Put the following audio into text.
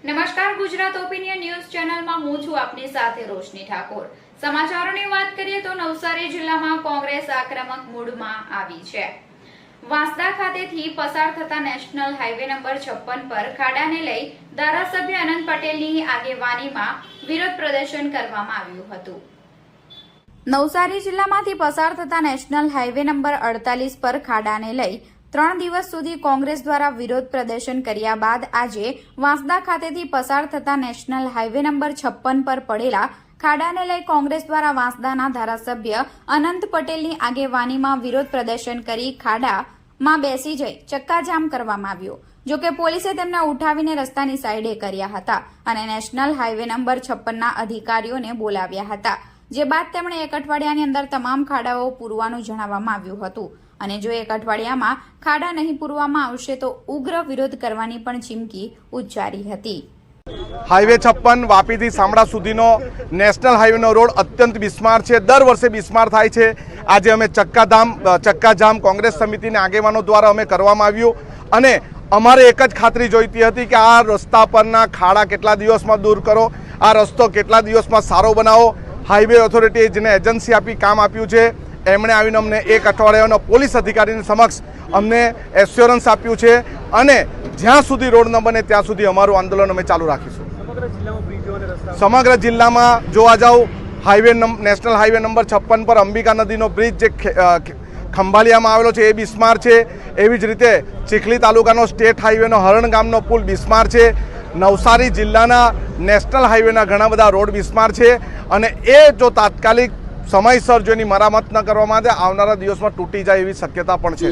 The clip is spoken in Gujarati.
નમસ્કાર, ગુજરાત ઓપિનિયન ન્યૂઝ ચેનલમાં હું છું આપની સાથે રોશની ઠાકોર। સમાચારોની વાત કરીએ તો નવસારી જિલ્લામાં કોંગ્રેસ આક્રમક મૂડમાં આવી છે। વાંસદા ખાતેથી પસાર થતા નેશનલ હાઈવે નંબર 56 પર ખાડાને લઈ ધારાસભ્ય અનંત પટેલની આગેવાનીમાં વિરોધ પ્રદર્શન કરવામાં આવ્યું હતું। નવસારી જિલ્લામાંથી પસાર થતા નેશનલ હાઈવે નંબર 48 પર ખાડાને લઈ 3 દિવસ સુધી કોંગ્રેસ દ્વારા વિરોધ પ્રદર્શન કર્યા બાદ આજે વાંસદા ખાતેથી પસાર થતા નેશનલ હાઈવે નંબર 56 પર પડેલા ખાડાને લઈ કોંગ્રેસ દ્વારા વાંસદાના ધારાસભ્ય અનંત પટેલની આગેવાનીમાં વિરોધ પ્રદર્શન કરી ખાડામાં બેસી જઈ ચક્કાજામ કરવામાં આવ્યો। જોકે પોલીસે તેમને ઉઠાવીને રસ્તાની સાઈડે કર્યા હતા અને નેશનલ હાઈવે નંબર 56ના અધિકારીઓને બોલાવ્યા હતા, જે બાદ તેમણે એક અઠવાડિયાની અંદર તમામ ખાડાઓ પૂરવાનું જણાવવામાં આવ્યું હતું અને જો એક અઠવાડિયામાં ખાડા નહીં પૂરવામાં આવશે તો ઉગ્ર વિરોધ કરવાની પણ ચીમકી ઉચ્ચારી હતી। હાઈવે 56 વાપીથી સામડા સુધીનો નેશનલ હાઈવેનો રોડ અત્યંત બિસ્માર છે। દર વર્ષે બિસ્માર થાય છે। આજે અમે ચક્કાજામ કોંગ્રેસ સમિતિના આગેવાનો દ્વારા અમે કરવામાં આવ્યું અને અમારે એક જ ખાતરી જોઈતી હતી કે આ રસ્તા પરના ખાડા કેટલા દિવસમાં દૂર કરો, આ રસ્તો કેટલા દિવસમાં સારો બનાવો। હાઈવે ઓથોરિટીએ જેને એજન્સી આપી કામ આપ્યું છે એમણે આવીને અમને એક અઠવાડિયાનો પોલીસ અધિકારીની સમક્ષ અમને એશ્યોરન્સ આપ્યું છે અને જ્યાં સુધી રોડ ન બને ત્યાં સુધી અમારું આંદોલન અમે ચાલુ રાખીશું। સમગ્ર જિલ્લામાં જોવા જાવ હાઈવે નેશનલ હાઈવે નંબર 56 પર અંબિકા નદીનો બ્રિજ જે ખંભાલિયામાં આવેલો છે એ બિસ્માર છે। એવી જ રીતે ચીખલી તાલુકાનો સ્ટેટ હાઈવેનો હરણ ગામનો પુલ બિસ્માર છે। નવસારી જિલ્લાના નેશનલ હાઈવેના ઘણા બધા રોડ બિસ્માર છે અને એ જો તાત્કાલિક સમયસર જો એની મરામત ન કરવામાં આવે આવનારા દિવસમાં તૂટી જાય એવી શક્યતા પણ છે।